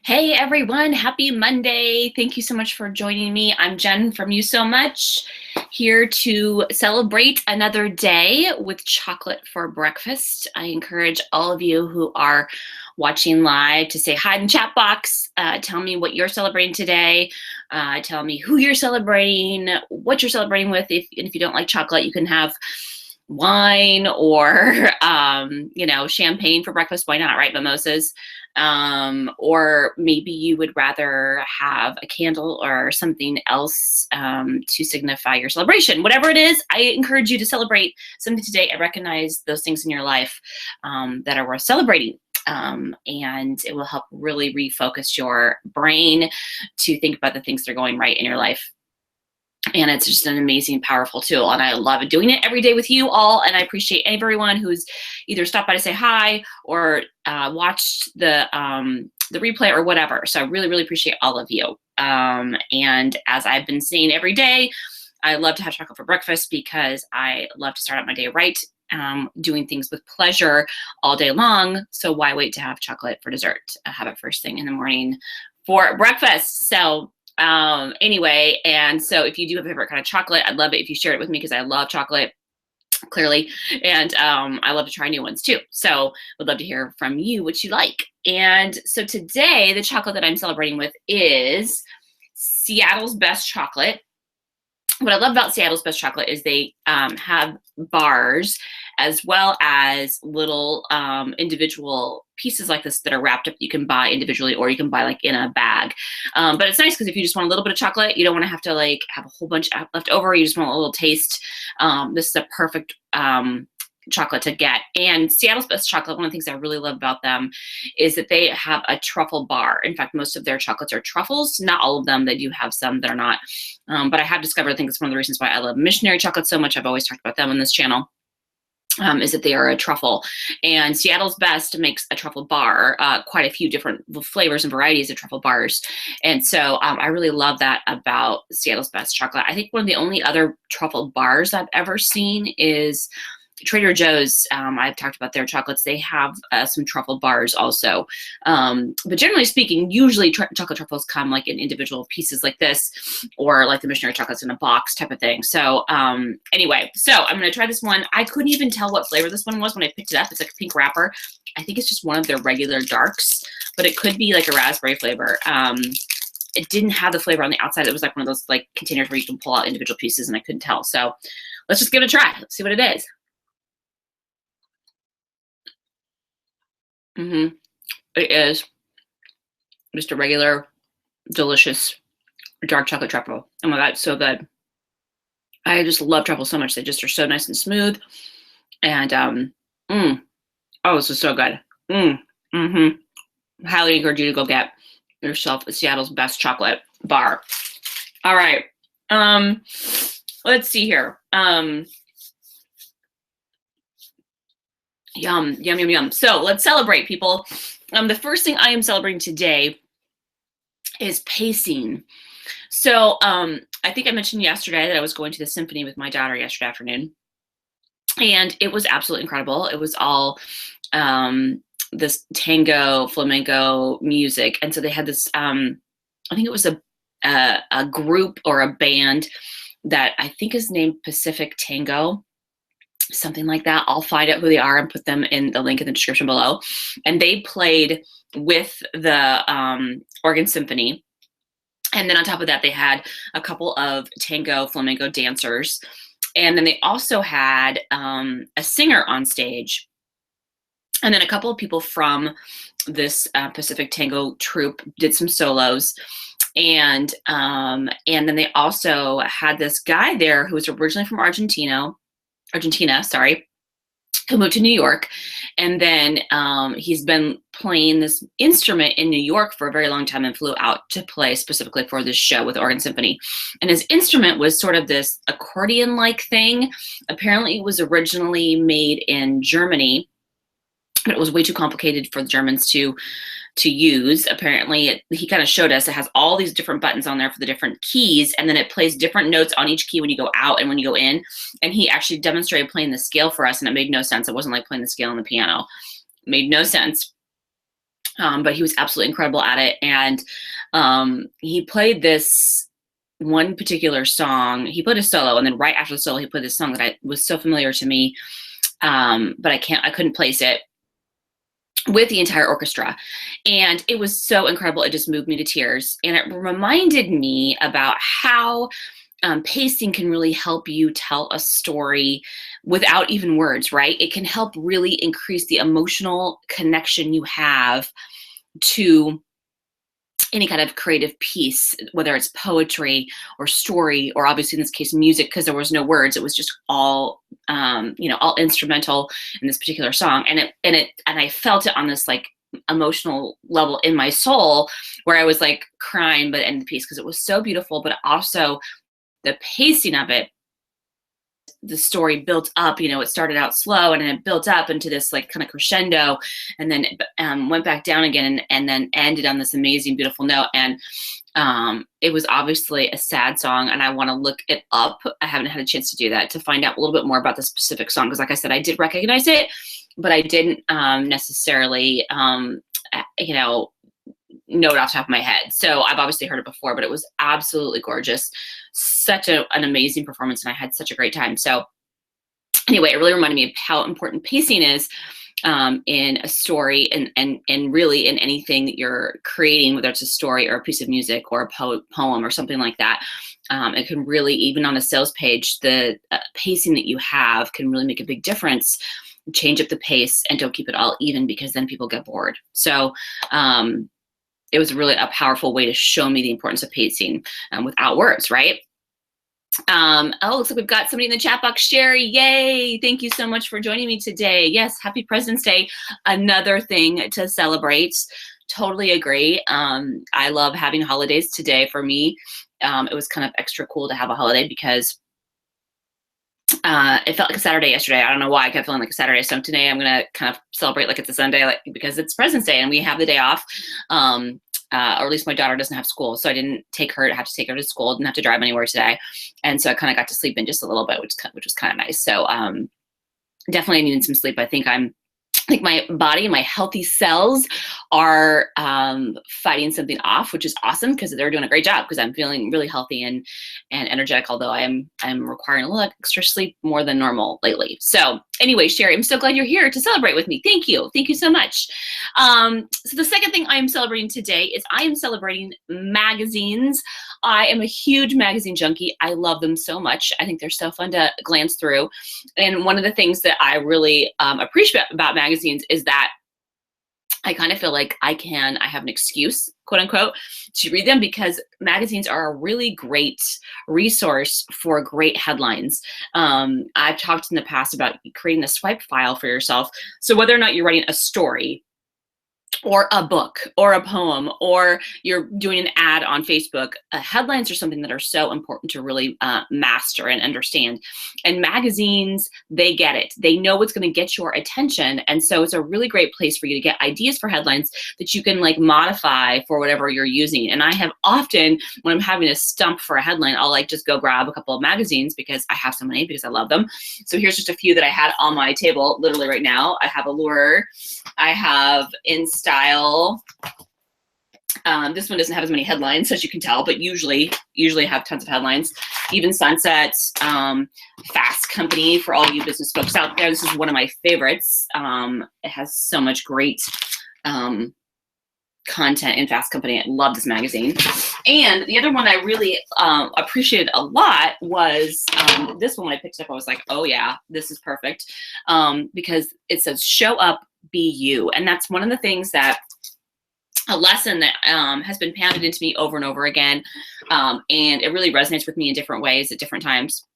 Hey everyone, happy Monday. Thank you so much for joining me. I'm Jen from You So Much, here to celebrate another day with chocolate for breakfast. I encourage all of you who are watching live to say hi in the chat box. Tell me what you're celebrating today. Tell me who you're celebrating, what you're celebrating with. If you don't like chocolate, you can have wine or champagne for breakfast. Why not, right? Mimosas. Or maybe you would rather have a candle or something else to signify your celebration. Whatever it is, I encourage you to celebrate something today and recognize those things in your life that are worth celebrating. And it will help really refocus your brain to think about the things that are going right in your life. And it's just an amazing, powerful tool. And I love doing it every day with you all. And I appreciate everyone who's either stopped by to say hi or watched the replay or whatever. So I really, really appreciate all of you. And as I've been saying every day, I love to have chocolate for breakfast because I love to start out my day right, doing things with pleasure all day long. So why wait to have chocolate for dessert? I have it first thing in the morning for breakfast. So anyway, and so if you do have a favorite kind of chocolate, I'd love it if you share it with me because I love chocolate, clearly, and I love to try new ones too. So would love to hear from you what you like. And so today, the chocolate that I'm celebrating with is Seattle's Best Chocolate. What I love about Seattle's Best Chocolate is they have bars as well as little individual pieces like this that are wrapped up. You can buy individually or you can buy like in a bag. But it's nice because if you just want a little bit of chocolate, you don't want to have to like have a whole bunch left over. You just want a little taste. This is a perfect chocolate to get. And Seattle's Best Chocolate, one of the things I really love about them is that they have a truffle bar. In fact, most of their chocolates are truffles. Not all of them. They do have some that are not. But I have discovered, I think it's one of the reasons why I love missionary chocolate so much. I've always talked about them on this channel. Is that they are a truffle. And Seattle's Best makes a truffle bar, quite a few different flavors and varieties of truffle bars. And so I really love that about Seattle's Best Chocolate. I think one of the only other truffle bars I've ever seen is Trader Joe's. I've talked about their chocolates. They have some truffle bars also. But generally speaking, usually chocolate truffles come like in individual pieces like this, or like the missionary chocolates in a box type of thing. So anyway, so I'm going to try this one. I couldn't even tell what flavor this one was when I picked it up. It's like a pink wrapper. I think it's just one of their regular darks, but it could be like a raspberry flavor. It didn't have the flavor on the outside. It was like one of those like containers where you can pull out individual pieces, and I couldn't tell. So let's just give it a try. Let's see what it is. It is just a regular, delicious dark chocolate truffle. Oh my God, it's so good. I just love truffles so much. They just are so nice and smooth. And oh, this is so good. Highly encourage you to go get yourself a Seattle's Best Chocolate bar. All right. Let's see here. Yum, yum, yum, yum. So let's celebrate, people. The first thing I am celebrating today is pacing. So I think I mentioned yesterday that I was going to the Symphony with my daughter yesterday afternoon. And it was absolutely incredible. It was all this tango, flamenco music. And so they had this, I think it was a group or a band that I think is named Pacific Tango, something like that. I'll find out who they are and put them in the link in the description below. And they played with the Organ Symphony. And then on top of that, they had a couple of tango flamenco dancers. And then they also had a singer on stage. And then a couple of people from this Pacific Tango troupe did some solos. And then they also had this guy there who was originally from Argentina, who moved to New York. And then he's been playing this instrument in New York for a very long time and flew out to play specifically for this show with Organ Symphony. And his instrument was sort of this accordion-like thing. Apparently it was originally made in Germany, but it was way too complicated for the Germans to use. Apparently, he kind of showed us it has all these different buttons on there for the different keys, and then it plays different notes on each key when you go out and when you go in. And he actually demonstrated playing the scale for us, and it made no sense. It wasn't like playing the scale on the piano. It made no sense. But he was absolutely incredible at it. And he played this one particular song. He played a solo, and then right after the solo, he played this song that was so familiar to me, but I couldn't place it, with the entire orchestra. And it was so incredible. It just moved me to tears. And it reminded me about how pacing can really help you tell a story without even words, right? It can help really increase the emotional connection you have to any kind of creative piece, whether it's poetry or story, or obviously in this case music, because there was no words. It was just all all instrumental in this particular song. And I felt it on this like emotional level in my soul, where I was like crying by the end of the piece, because it was so beautiful, but also the pacing of it. The story built up, it started out slow, and then it built up into this like kind of crescendo, and then went back down again, and then ended on this amazing, beautiful note. And it was obviously a sad song, and I want to look it up. I haven't had a chance to do that, to find out a little bit more about the specific song, because like I said, I did recognize it, but I didn't necessarily know it off the top of my head. So I've obviously heard it before, but it was absolutely gorgeous. Such an amazing performance, and I had such a great time. So anyway, it really reminded me of how important pacing is in a story, and really in anything that you're creating, whether it's a story or a piece of music or a poem or something like that. It can really, even on a sales page, the pacing that you have can really make a big difference. Change up the pace, and don't keep it all even, because then people get bored. So it was really a powerful way to show me the importance of pacing without words, right? Looks like we've got somebody in the chat box. Sherry, yay! Thank you so much for joining me today. Yes, happy President's Day. Another thing to celebrate. Totally agree. I love having holidays today. For me, it was kind of extra cool to have a holiday, because it felt like a Saturday yesterday. I don't know why I kept feeling like a Saturday. So today I'm going to kind of celebrate like it's a Sunday, because it's President's Day and we have the day off. Or at least my daughter doesn't have school. So I didn't have to take her to school. Didn't have to drive anywhere today. And so I kind of got to sleep in just a little bit, which was kind of nice. So definitely needed some sleep. I think my body and my healthy cells are fighting something off, which is awesome, because they're doing a great job, because I'm feeling really healthy and energetic, although I'm requiring a little extra sleep more than normal lately. So anyway, Sherry, I'm so glad you're here to celebrate with me. Thank you. Thank you so much. So the second thing I am celebrating today is I am celebrating magazines. I am a huge magazine junkie. I love them so much. I think they're so fun to glance through. And one of the things that I really appreciate about magazines is that I kind of feel like I have an excuse, quote unquote, to read them, because magazines are a really great resource for great headlines. I've talked in the past about creating a swipe file for yourself. So whether or not you're writing a story, or a book, or a poem, or you're doing an ad on Facebook, headlines are something that are so important to really master and understand. And magazines, they get it. They know what's going to get your attention. And so it's a really great place for you to get ideas for headlines that you can like modify for whatever you're using. And I have often, when I'm having a stump for a headline, I'll like just go grab a couple of magazines, because I have so many, because I love them. So here's just a few that I had on my table literally right now. I have Allure. I have In Style. This one doesn't have as many headlines, as you can tell, but usually have tons of headlines. Even Sunset, Fast Company, for all you business folks out there. This is one of my favorites. It has so much great content in Fast Company. I love this magazine. And the other one I really appreciated a lot was this one. When I picked it up, I was like, oh yeah, this is perfect, because it says show up, be you. And that's one of the things that a lesson that has been pounded into me over and over again. And it really resonates with me in different ways at different times.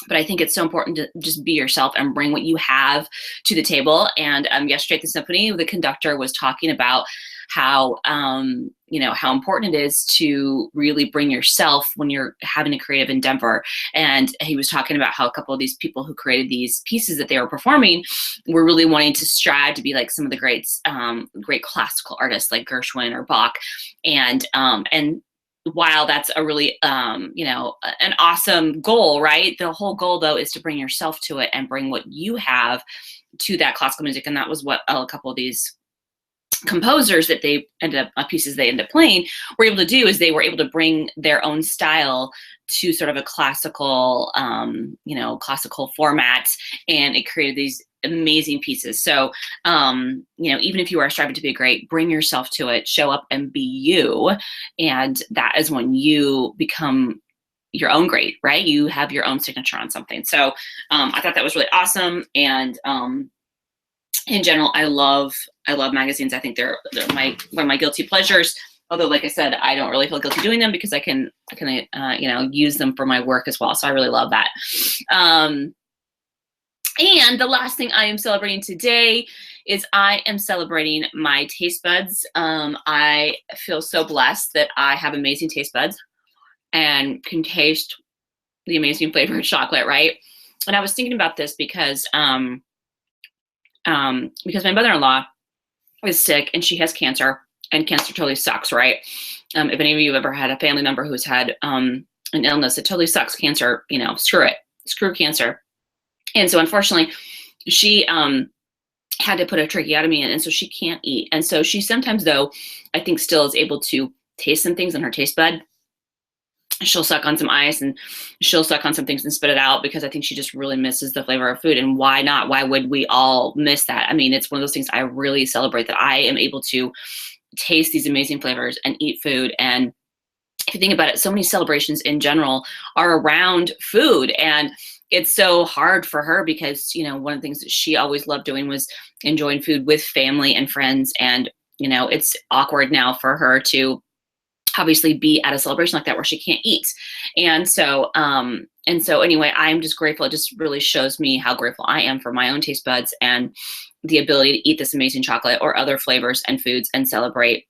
But I think it's so important to just be yourself and bring what you have to the table. And yesterday at the Symphony, the conductor was talking about how how important it is to really bring yourself when you're having a creative endeavor. And he was talking about how a couple of these people who created these pieces that they were performing were really wanting to strive to be like some of the great classical artists like Gershwin or Bach. And while that's a really an awesome goal, right? The whole goal though is to bring yourself to it and bring what you have to that classical music. And that was what a couple of these composers that they ended up pieces they ended up playing were able to do is they were able to bring their own style to sort of a classical, classical format, and it created these amazing pieces. So, even if you are striving to be great, bring yourself to it, show up and be you, and that is when you become your own great, right? You have your own signature on something. So, I thought that was really awesome, and in general, I love magazines. I think they're one of my guilty pleasures. Although, like I said, I don't really feel guilty doing them because I can use them for my work as well. So I really love that. And the last thing I am celebrating today is I am celebrating my taste buds. I feel so blessed that I have amazing taste buds and can taste the amazing flavor of chocolate, right? And I was thinking about this because my mother-in-law is sick and she has cancer, and cancer totally sucks, right? If any of you have ever had a family member who's had an illness, it totally sucks. Cancer, screw it, screw cancer. And so unfortunately, she had to put a tracheotomy in, and so she can't eat. And so she sometimes, though, I think still is able to taste some things in her taste bud. She'll suck on some ice and she'll suck on some things and spit it out because I think she just really misses the flavor of food. And why not? Why would we all miss that? I mean, it's one of those things I really celebrate, that I am able to taste these amazing flavors and eat food. And if you think about it, so many celebrations in general are around food, and it's so hard for her because, one of the things that she always loved doing was enjoying food with family and friends. And, it's awkward now for her to obviously be at a celebration like that where she can't eat. And so anyway, I'm just grateful. It just really shows me how grateful I am for my own taste buds and the ability to eat this amazing chocolate or other flavors and foods and celebrate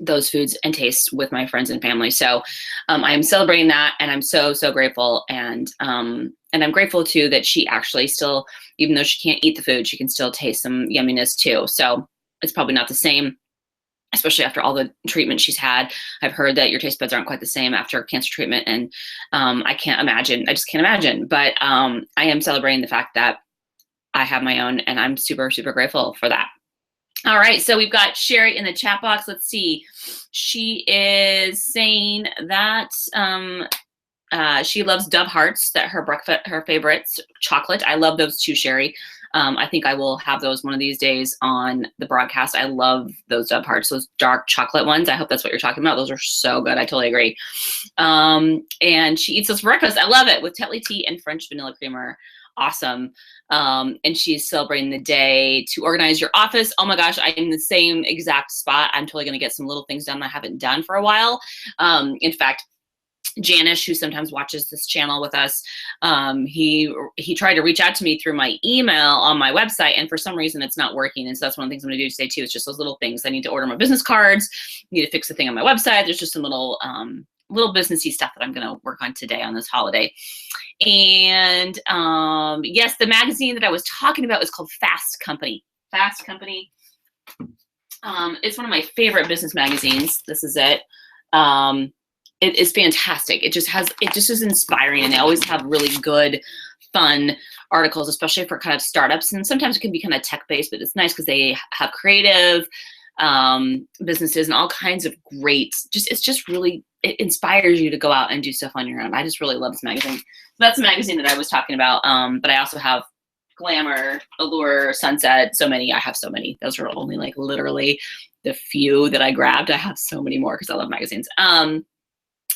those foods and tastes with my friends and family. So I am celebrating that, and I'm so, so grateful. And I'm grateful too that she actually still, even though she can't eat the food, she can still taste some yumminess too. So it's probably not the same, especially after all the treatment she's had. I've heard that your taste buds aren't quite the same after cancer treatment. And I just can't imagine. But I am celebrating the fact that I have my own, and I'm super, super grateful for that. All right, so we've got Sherry in the chat box. Let's see. She is saying that she loves Dove Hearts, that her favorite chocolate. I love those too, Sherry. I think I will have those one of these days on the broadcast. I love those Dove Hearts, those dark chocolate ones. I hope that's what you're talking about. Those are so good. I totally agree. And she eats those for breakfast. I love it, with Tetley tea and French vanilla creamer. Awesome. And she's celebrating the day to organize your office. Oh my gosh, I'm in the same exact spot. I'm totally going to get some little things done that I haven't done for a while. In fact, Janish, who sometimes watches this channel with us, he tried to reach out to me through my email on my website, and for some reason it's not working. And so that's one of the things I'm going to do today too. It's just those little things. I need to order my business cards, need to fix the thing on my website. There's just some little businessy stuff that I'm going to work on today on this holiday. And yes, the magazine that I was talking about is called Fast Company. Fast Company. It's one of my favorite business magazines. This is it. It is fantastic. It just is inspiring, and they always have really good, fun articles, especially for kind of startups. And sometimes it can be kind of tech-based, but it's nice because they have creative businesses and all kinds of great, it inspires you to go out and do stuff on your own. I just really love this magazine. So that's the magazine that I was talking about. But I also have Glamour, Allure, Sunset, so many. I have so many. Those are only like literally the few that I grabbed. I have so many more because I love magazines.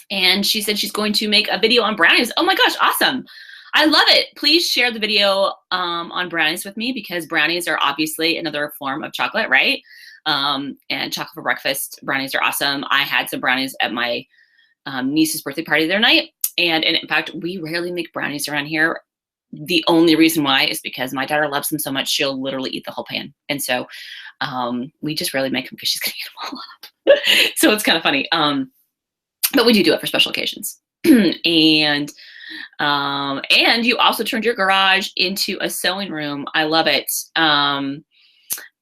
And she said she's going to make a video on brownies. Oh my gosh, awesome. I love it. Please share the video on brownies with me, because brownies are obviously another form of chocolate, right? And chocolate for breakfast, brownies are awesome. I had some brownies at my niece's birthday party the other night. And in fact, we rarely make brownies around here. The only reason why is because my daughter loves them so much, she'll literally eat the whole pan. And so we just rarely make them because she's going to eat them all up. So it's kind of funny. But we do it for special occasions. And you also turned your garage into a sewing room. I love it.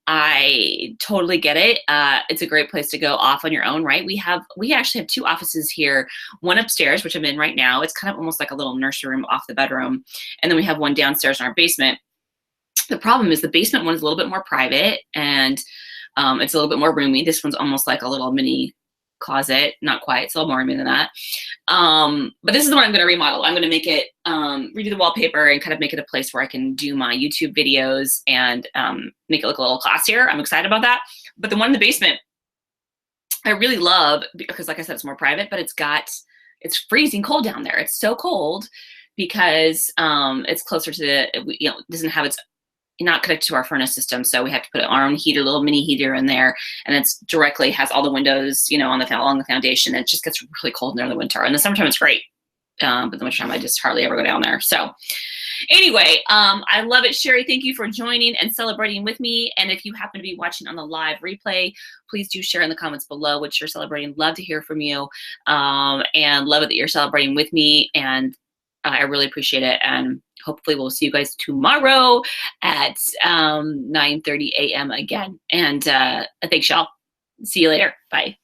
I totally get it. It's a great place to go off on your own, right? We actually have two offices here, one upstairs, which I'm in right now. It's kind of almost like a little nursery room off the bedroom. And then we have one downstairs in our basement. The problem is the basement one is a little bit more private, and It's a little bit more roomy. This one's almost like a little mini closet. Not quite. It's a little more roomy than that. But this is the one I'm going to remodel. I'm going to make it, redo the wallpaper and kind of make it a place where I can do my YouTube videos and make it look a little classier. I'm excited about that. But the one in the basement, I really love because, like I said, it's more private, but it's freezing cold down there. It's so cold because it's closer to the, it doesn't have its, not connected to our furnace system, so we have to put our own heater, little mini heater in there, and it's directly has all the windows, on along the foundation. It just gets really cold in there in the winter. In the summertime, it's great, but the wintertime, I just hardly ever go down there. So anyway, I love it, Sherry. Thank you for joining and celebrating with me. And if you happen to be watching on the live replay, please do share in the comments below what you're celebrating. Love to hear from you, and love it that you're celebrating with me. And I really appreciate it. And hopefully we'll see you guys tomorrow at 9:30 a.m. again. And thanks, y'all. See you later. Bye.